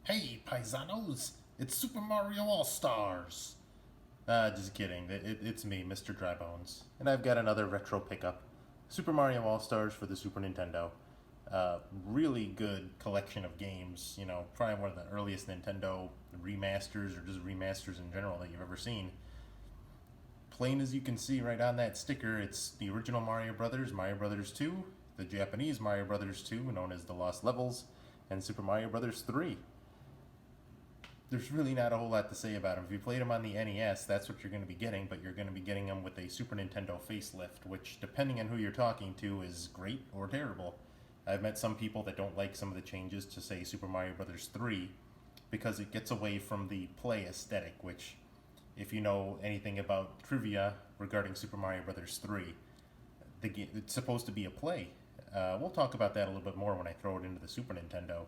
Hey, paisanos, it's Super Mario All-Stars. Just kidding. It's me, Mr. Drybones. And I've got another retro pickup. Super Mario All-Stars for the Super Nintendo. Really good collection of games. You know, probably one of the earliest Nintendo remasters or just remasters in general that you've ever seen. Plain as you can see right on that sticker, it's the original Mario Brothers 2, the Japanese Mario Brothers 2, known as the Lost Levels, and Super Mario Brothers 3. There's really not a whole lot to say about them. If you played them on the NES, that's what you're going to be getting, but you're going to be getting them with a Super Nintendo facelift, which, depending on who you're talking to, is great or terrible. I've met some people that don't like some of the changes to, say, Super Mario Bros. 3 because it gets away from the play aesthetic, which, if you know anything about trivia regarding Super Mario Bros. 3, it's supposed to be a play. We'll talk about that a little bit more when I throw it into the Super Nintendo.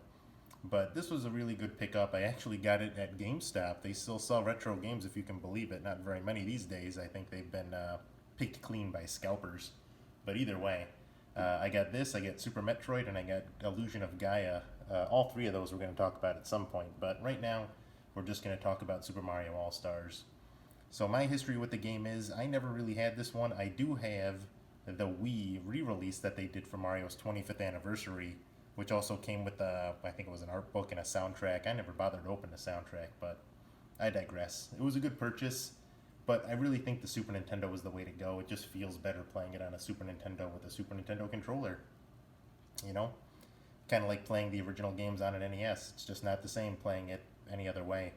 But this was a really good pickup. I actually got it at GameStop. They still sell retro games, if you can believe it. Not very many these days. I think they've been picked clean by scalpers. But either way, I got this, I got Super Metroid, and I got Illusion of Gaia. All three of those we're going to talk about at some point. But right now, we're just going to talk about Super Mario All Stars. So my history with the game is I never really had this one. I do have the Wii re-release that they did for Mario's 25th anniversary, which also came with I think it was an art book and a soundtrack. I never bothered to open the soundtrack, but I digress. It was a good purchase, but I really think the Super Nintendo was the way to go. It just feels better playing it on a Super Nintendo with a Super Nintendo controller. You know, kind of like playing the original games on an NES. It's just not the same playing it any other way.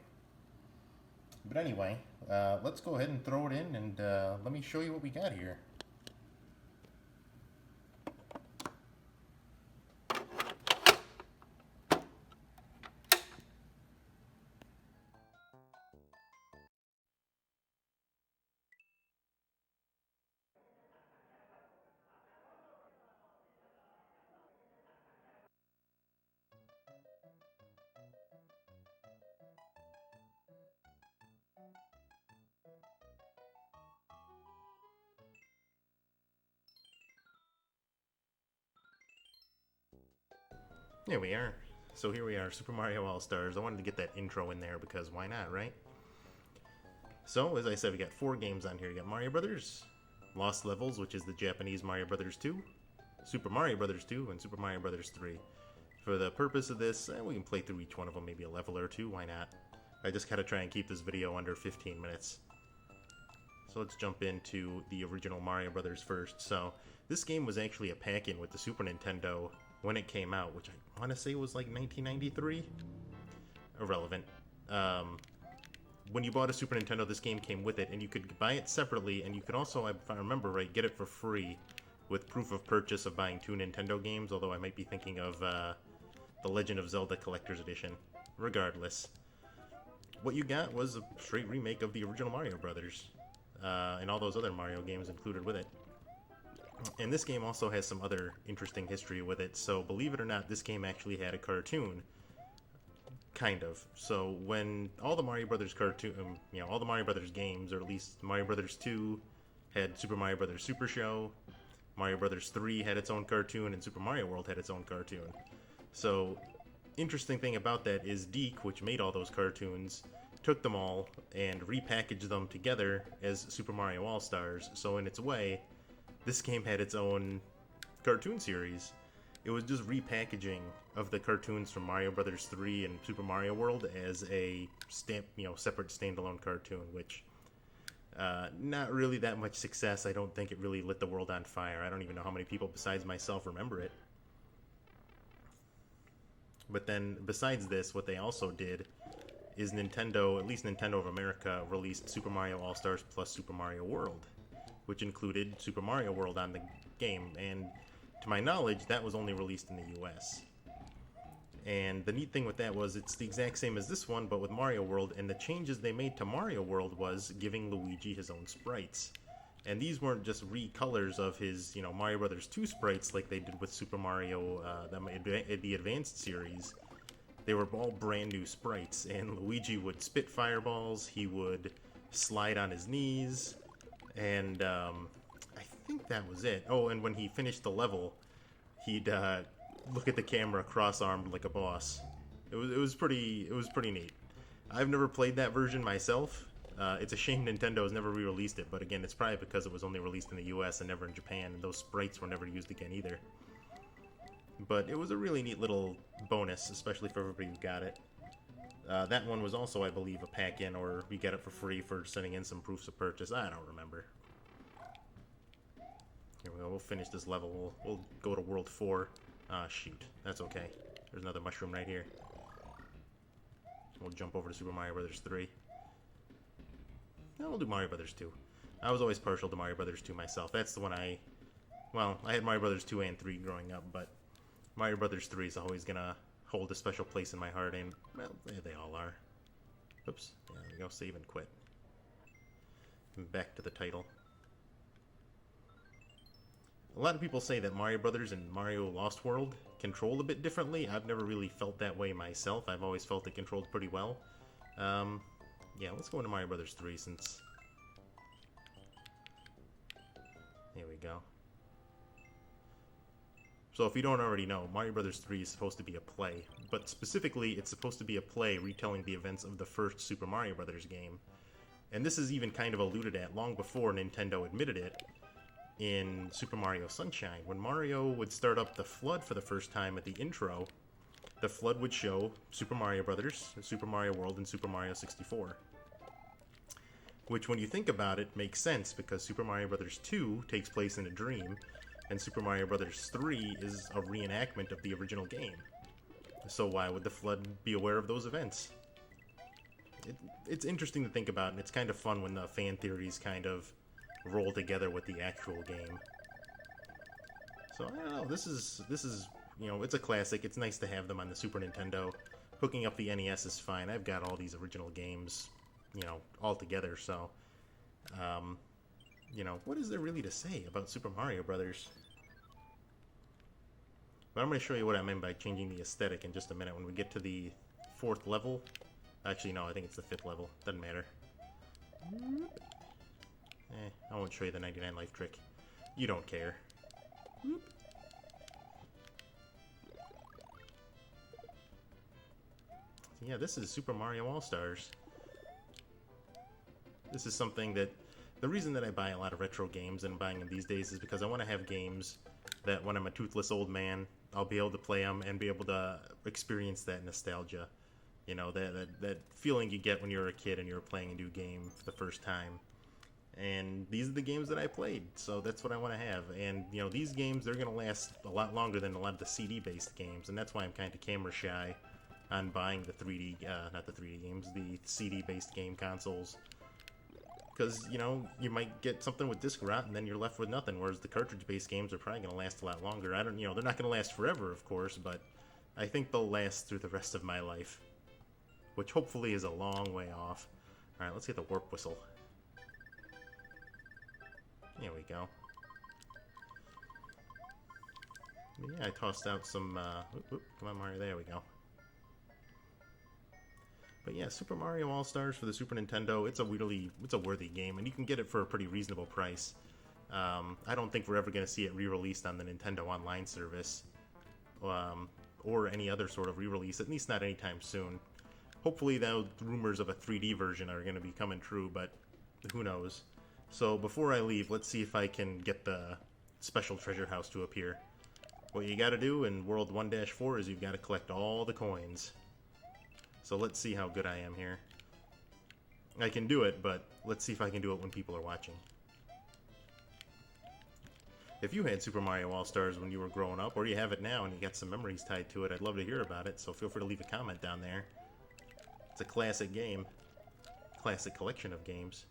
But anyway, let's go ahead and throw it in, and let me show you what we got here. Here we are. So here we are, Super Mario All Stars. I wanted to get that intro in there because why not, right? So, as I said, we got four games on here. You got Mario Brothers, Lost Levels, which is the Japanese Mario Brothers 2, Super Mario Brothers 2, and Super Mario Brothers 3. For the purpose of this, we can play through each one of them, maybe a level or two, why not? I just gotta try and keep this video under 15 minutes. So let's jump into the original Mario Brothers first. So, this game was actually a pack-in with the Super Nintendo when it came out, which I want to say was like 1993? Irrelevant. When you bought a Super Nintendo, this game came with it, and you could buy it separately, and you could also, if I remember right, get it for free with proof of purchase of buying two Nintendo games, although I might be thinking of The Legend of Zelda Collector's Edition. Regardless, what you got was a straight remake of the original Mario Brothers, and all those other Mario games included with it. And this game also has some other interesting history with it, so believe it or not, this game actually had a cartoon. Kind of. So when all the Mario Brothers all the Mario Brothers games, or at least Mario Brothers 2 had Super Mario Brothers Super Show, Mario Brothers 3 had its own cartoon, and Super Mario World had its own cartoon. So, interesting thing about that is DiC, which made all those cartoons, took them all and repackaged them together as Super Mario All Stars. So in its way, this game had its own cartoon series. It was just repackaging of the cartoons from Mario Brothers 3 and Super Mario World as a separate standalone cartoon, which not really that much success. I don't think it really lit the world on fire. I don't even know how many people besides myself remember it. But then, besides this, what they also did is Nintendo, at least Nintendo of America, released Super Mario All-Stars plus Super Mario World, which included Super Mario World on the game, and to my knowledge, that was only released in the US. And the neat thing with that was it's the exact same as this one, but with Mario World, and the changes they made to Mario World was giving Luigi his own sprites. And these weren't just recolors of his, Mario Brothers 2 sprites like they did with Super Mario, the Advanced series. They were all brand new sprites, and Luigi would spit fireballs, he would slide on his knees, and I think that was it. Oh, and when he finished the level, he'd look at the camera cross-armed like a boss. It was pretty neat. I've never played that version myself. It's a shame Nintendo has never re-released it, but again, it's probably because it was only released in the US and never in Japan, and those sprites were never used again either. But it was a really neat little bonus, especially for everybody who got it. That one was also, I believe, a pack-in, or you get it for free for sending in some proofs of purchase. I don't remember. Here we go, we'll finish this level. We'll go to World 4. Ah, shoot. That's okay. There's another mushroom right here. We'll jump over to Super Mario Bros. 3. No, we'll do Mario Bros. 2. I was always partial to Mario Bros. 2 myself. That's the one I had Mario Bros. 2 and 3 growing up, but Mario Bros. 3 is always gonna hold a special place in my heart, and, well, they all are. Oops. There we go. Save and quit. Back to the title. A lot of people say that Mario Brothers and Mario Lost World control a bit differently. I've never really felt that way myself. I've always felt it controlled pretty well. Yeah, let's go into Mario Brothers 3 since... Here we go. So if you don't already know, Mario Brothers 3 is supposed to be a play, but specifically it's supposed to be a play retelling the events of the first Super Mario Brothers game. And this is even kind of alluded at long before Nintendo admitted it in Super Mario Sunshine. When Mario would start up the FLUDD for the first time at the intro, the FLUDD would show Super Mario Brothers, Super Mario World, and Super Mario 64. Which, when you think about it, makes sense because Super Mario Brothers 2 takes place in a dream, and Super Mario Brothers 3 is a reenactment of the original game. So why would the FLUDD be aware of those events? It's interesting to think about, and it's kind of fun when the fan theories kind of roll together with the actual game. So, I don't know, this is, you know, it's a classic. It's nice to have them on the Super Nintendo. Hooking up the NES is fine. I've got all these original games, you know, all together, so, you know, what is there really to say about Super Mario Brothers? But I'm going to show you what I meant by changing the aesthetic in just a minute when we get to the 4th level. Actually, no, I think it's the 5th level. Doesn't matter. I won't show you the 99 life trick. You don't care. So yeah, this is Super Mario All-Stars. This is something that... The reason that I buy a lot of retro games and buying them these days is because I want to have games that when I'm a toothless old man, I'll be able to play them and be able to experience that nostalgia. You know, that feeling you get when you're a kid and you're playing a new game for the first time. And these are the games that I played, so that's what I want to have. And, you know, these games, they're going to last a lot longer than a lot of the CD-based games, and that's why I'm kind of camera shy on buying the 3D, not the 3D games, the CD-based game consoles. Because, you know, you might get something with disc rot, and then you're left with nothing, whereas the cartridge-based games are probably going to last a lot longer. You know, they're not going to last forever, of course, but I think they'll last through the rest of my life. Which hopefully is a long way off. Alright, let's get the warp whistle. There we go. Yeah, I tossed out some, come on Mario, there we go. But yeah, Super Mario All-Stars for the Super Nintendo, it's a worthy game, and you can get it for a pretty reasonable price. I don't think we're ever going to see it re-released on the Nintendo Online service, or any other sort of re-release, at least not anytime soon. Hopefully those rumors of a 3D version are going to be coming true, but who knows. So before I leave, let's see if I can get the special treasure house to appear. What you gotta do in World 1-4 is you've got to collect all the coins. So let's see how good I am here. I can do it, but let's see if I can do it when people are watching. If you had Super Mario All-Stars when you were growing up, or you have it now and you got some memories tied to it, I'd love to hear about it, so feel free to leave a comment down there. It's a classic game. Classic collection of games.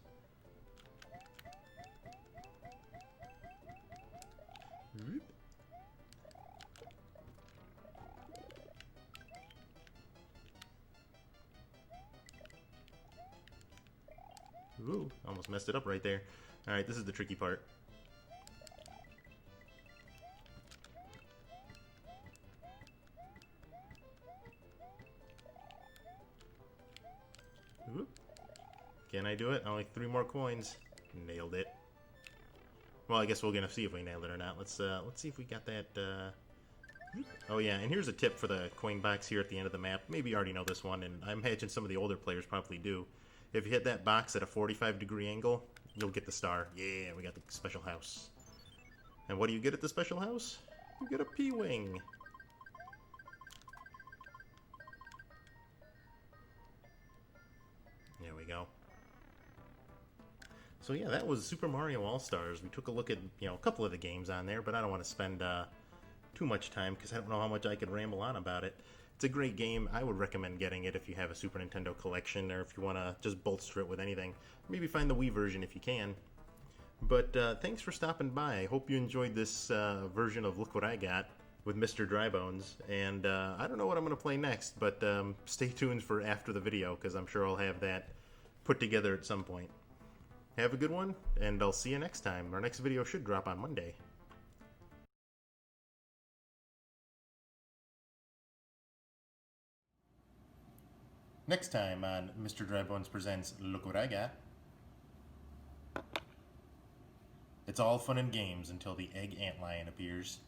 Ooh, almost messed it up right there. Alright, this is the tricky part. Ooh. Can I do it? Only 3 more coins. Nailed it. Well, I guess we're gonna see if we nailed it or not. Let's see if we got that Oh yeah, and here's a tip for the coin box here at the end of the map. Maybe you already know this one, and I imagine some of the older players probably do. If you hit that box at a 45-degree angle, you'll get the star. Yeah, we got the special house. And what do you get at the special house? You get a P-Wing. There we go. So yeah, that was Super Mario All-Stars. We took a look at, a couple of the games on there, but I don't want to spend too much time because I don't know how much I could ramble on about it. It's a great game. I would recommend getting it if you have a Super Nintendo collection or if you want to just bolster it with anything. Maybe find the Wii version if you can. But thanks for stopping by. I hope you enjoyed this version of Look What I Got with Mr. Drybones. And I don't know what I'm going to play next, but stay tuned for after the video because I'm sure I'll have that put together at some point. Have a good one, and I'll see you next time. Our next video should drop on Monday. Next time on Mr. Drybones Presents Look What I Got. It's all fun and games until the egg antlion appears.